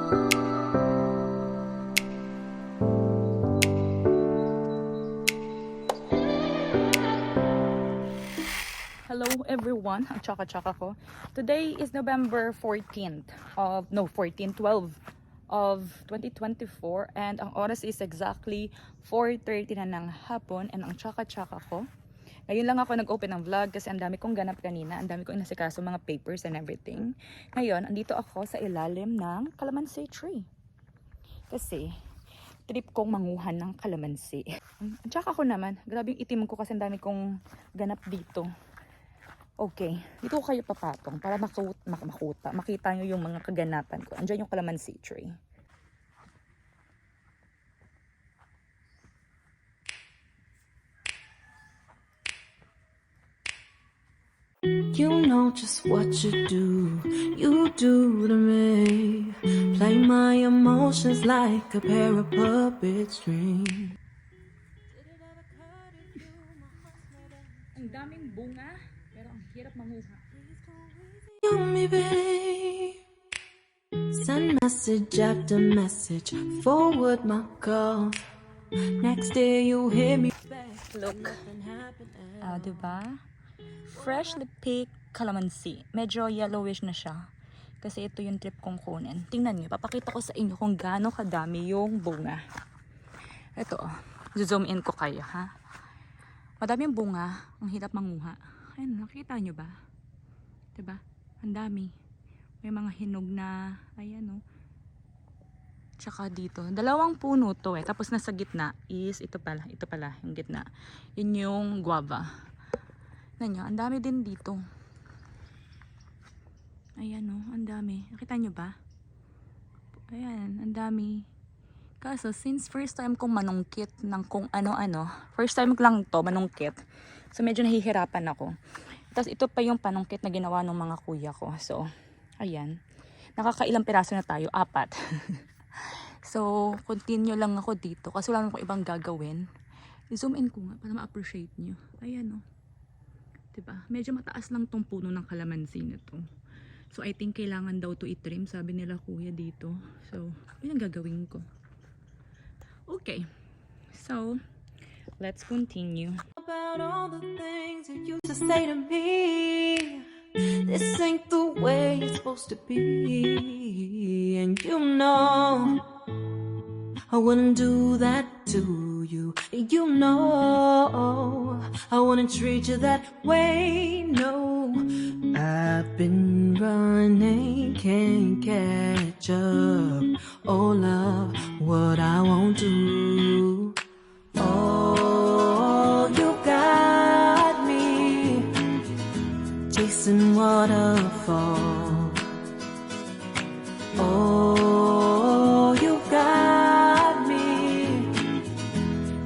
Hello everyone, ang tsaka-tsaka ko. Today is November 14th of, no 14, 12 of 2024 and ang oras is exactly 4:30 na ng hapon and ang tsaka-tsaka ko. Ngayon lang ako nag-open ng vlog kasi ang dami kong ganap kanina, ang dami kong inasikaso mga papers and everything. Ngayon, andito ako sa ilalim ng calamansi tree. Kasi trip kong manguhan ng calamansi. Ang tsaka ko naman, grabe yung itim ko kasi ang dami kong ganap dito. Okay, dito ko kayo papatong para makita nyo yung mga kaganapan ko. Andiyan yung calamansi tree. You know just what you do to me. Play my emotions like a pair of puppet strings. Ang daming bunga, pero ang hirap manguha. You me, babe. Send message after message, forward my calls. Next day you hear me back. Look. Diba? Freshly picked calamansi. Medyo yellowish na siya. Kasi ito yung trip kong kunin. Tingnan nyo, papakita ko sa inyo kung gaano kadami yung bunga. Ito, zoom in ko kayo, ha? Madaming bunga, ang hirap manguha. Ayun, nakita nyo ba? Diba? Ang dami. May mga hinog na, ayan o. Tsaka dito, dalawang puno to eh. Tapos nasa gitna is, ito pala, yung gitna. Yun yung guava. Nanyo, ang dami din dito. Ayan o, ang dami. Nakita nyo ba? Ayan, ang dami. Kaso, since first time kong manungkit ng kung ano-ano, first time lang to manungkit. So, medyo nahihirapan ako. Tapos, ito pa yung panungkit na ginawa ng mga kuya ko. So, ayan. Nakakailang piraso na tayo? 4. So, continue lang ako dito. Kasi wala akong ibang gagawin. I-zoom in ko nga para ma-appreciate nyo. Ayan o. Diba? Medyo mataas lang tong puno ng calamansi na to. So, I think kailangan daw to i-trim. Sabi nila kuya dito. So, yun ang gagawin ko. Okay. So, let's continue. About all the things you used to say to me. This ain't the way it's supposed to be. And you know I wouldn't do that to you. You know I wouldn't treat you that way. No, I've been running, can't catch up. Oh love, what I won't do. Oh, you got me chasing waterfall. Oh, you got me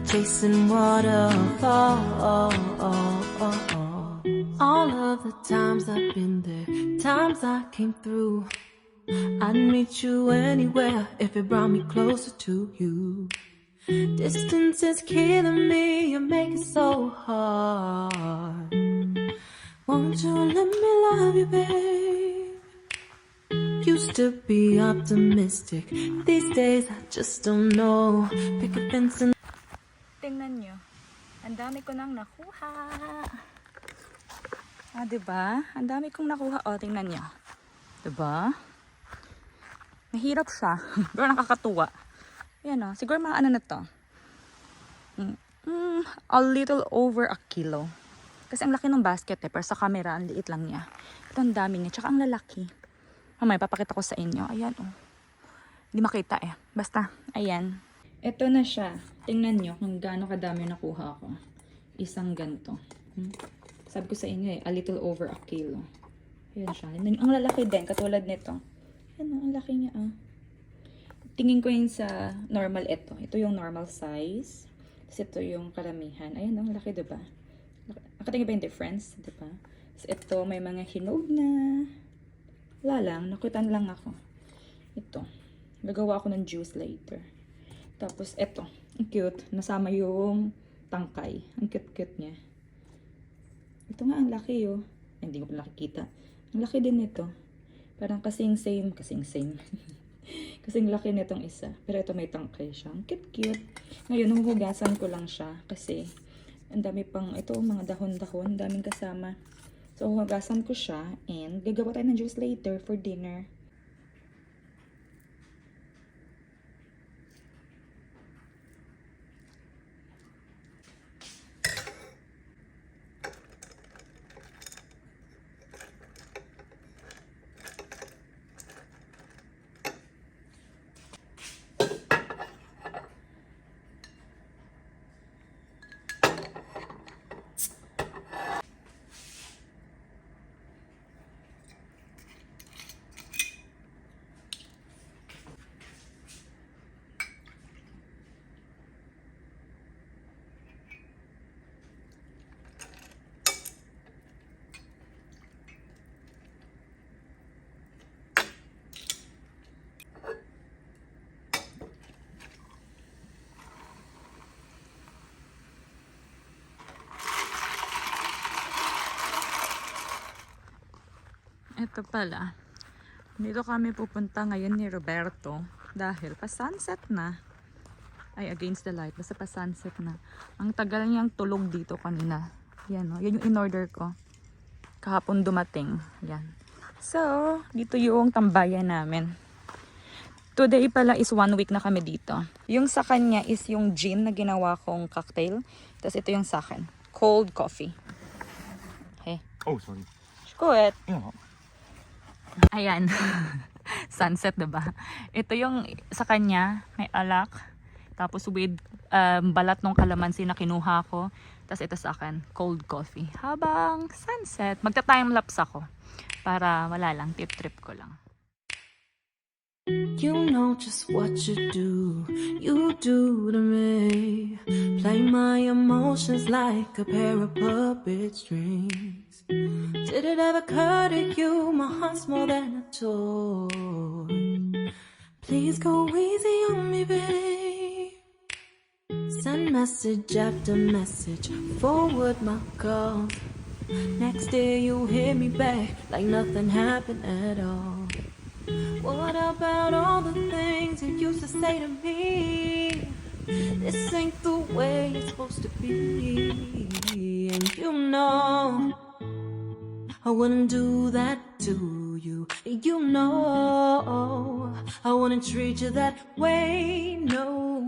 chasing waterfall. All of the times I've been there, times I came through, I'd meet you anywhere if it brought me closer to you. Distance is killing me, you make it so hard. Won't you let me love you, babe? Used to be optimistic, these days I just don't know. Pick a fence and Tingnan nyo. Ang dami ko nang nakuha. Diba? Ang dami kong nakuha. O, tingnan nyo. Diba? Mahirap siya. Pero nakakatuwa. Ayan o. Siguro mga ano na to. A little over a kilo. Kasi ang laki ng basket eh. Pero sa camera, ang liit lang niya. Ito ang dami niya. Tsaka ang lalaki. Mamaya, papakita ko sa inyo. Ayan o. Hindi makita eh. Basta, ayan. Ito na siya. Tingnan nyo kung gaano kadami nakuha ko. Isang ganito. Sabi ko sa inyo eh, a little over a kilo. Ayan siya. Ang lalaki din, katulad nito. Ayan o, ang laki niya ah. Tingin ko yun sa normal ito. Ito yung normal size. Tapos ito yung karamihan. Ayan o, ang laki diba? Nakatingin ba yung difference? Diba? Tapos ito, may mga hinog na. Wala lang, nakutan lang ako. Ito. Gagawa ako ng juice later. Tapos ito, ang cute. Nasama yung tangkay. Ang cute-cute niya. Ito nga, ang laki oh. Hindi ko pa nakikita. Ang laki din ito. Parang kasing same. Kasing laki nitong isa. Pero ito may tangkay siya. Ang cute-cute. Ngayon, huhugasan ko lang siya. Kasi, ang dami pang, ito, mga dahon-dahon. Daming kasama. So, huhugasan ko siya. And, gagawa tayo ng juice later for dinner. Ito pala. Dito kami pupunta ngayon ni Roberto. Dahil pa-sunset na. Ay, against the light. Basta pa-sunset na. Ang tagal niyang tulog dito kanina. Yan o. Yan yung in-order ko. Kahapon dumating. Yan. So, dito yung tambayan namin. Today pala is 1 week na kami dito. Yung sa kanya is yung gin na ginawa kong cocktail. Tapos ito yung sa akin. Cold coffee. Okay. Oh, sorry. Good. Yeah. Ayan. Sunset, diba? Ito yung sa kanya, may alak. Tapos with balat ng kalamansi na kinuha ko. Tapos ito sa akin, cold coffee. Habang sunset, magta-timelapse ako. Para wala lang, trip ko lang. You know just what you do to me. Play my emotions like a pair of puppet strings. Did it ever occur to you my heart's more than a toy? Please go easy on me, babe. Send message after message, forward my calls. Next day you hit me back like nothing happened at all. What about all the things you used to say to me? This ain't the way it's supposed to be. And you know I wouldn't do that to you. You know I wouldn't treat you that way, no.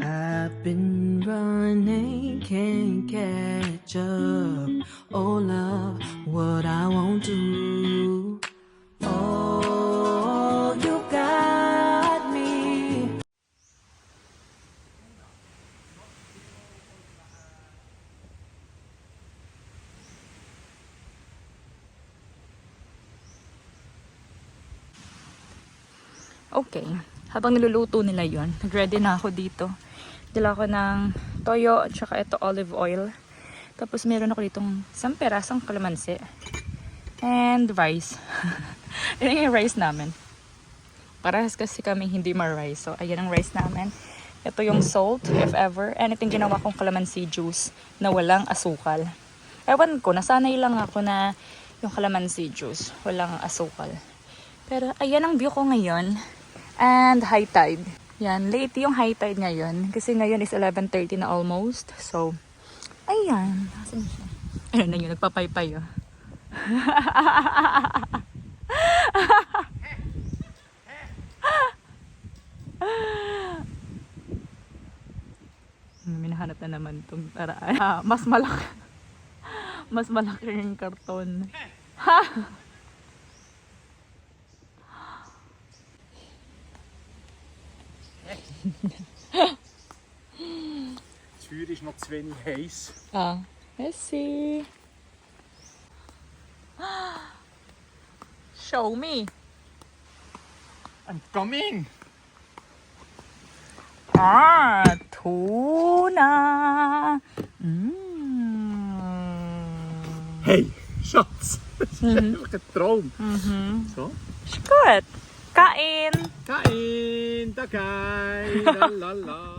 I've been running, can't catch up. Oh love, what I won't do. Oh, you got me. Okay. Habang niluluto nila yon, nag-ready na ako dito. Dala ko ng toyo at saka ito olive oil. Tapos meron ako ditong 1 perasong kalamansi. And rice. Yan yung rice namin. Parehas kasi kami hindi ma-rice. So, ayan ang rice namin. Ito yung salt, if ever. Anything ginawa kong calamansi juice na walang asukal. Ewan ko, nasanay lang ako na yung calamansi juice, walang asukal. Pero, ayan ang view ko ngayon. And high tide. Yan, late yung high tide ngayon. Kasi ngayon is 11:30 na almost. So, ayan. Nasaan siya? Ayun na yun, nagpapaypay oh. Minahanap na naman itong paraan. Mas malaki. Mas malaki yung karton. Ha! Tür ist noch zu wenig heiß. Ah, let's see. Show me. I'm coming! Ah, tuna. Hey, Schatz! Das ist einfach ein Traum. So. Gut. Kain. Kain, Tagay, lalala.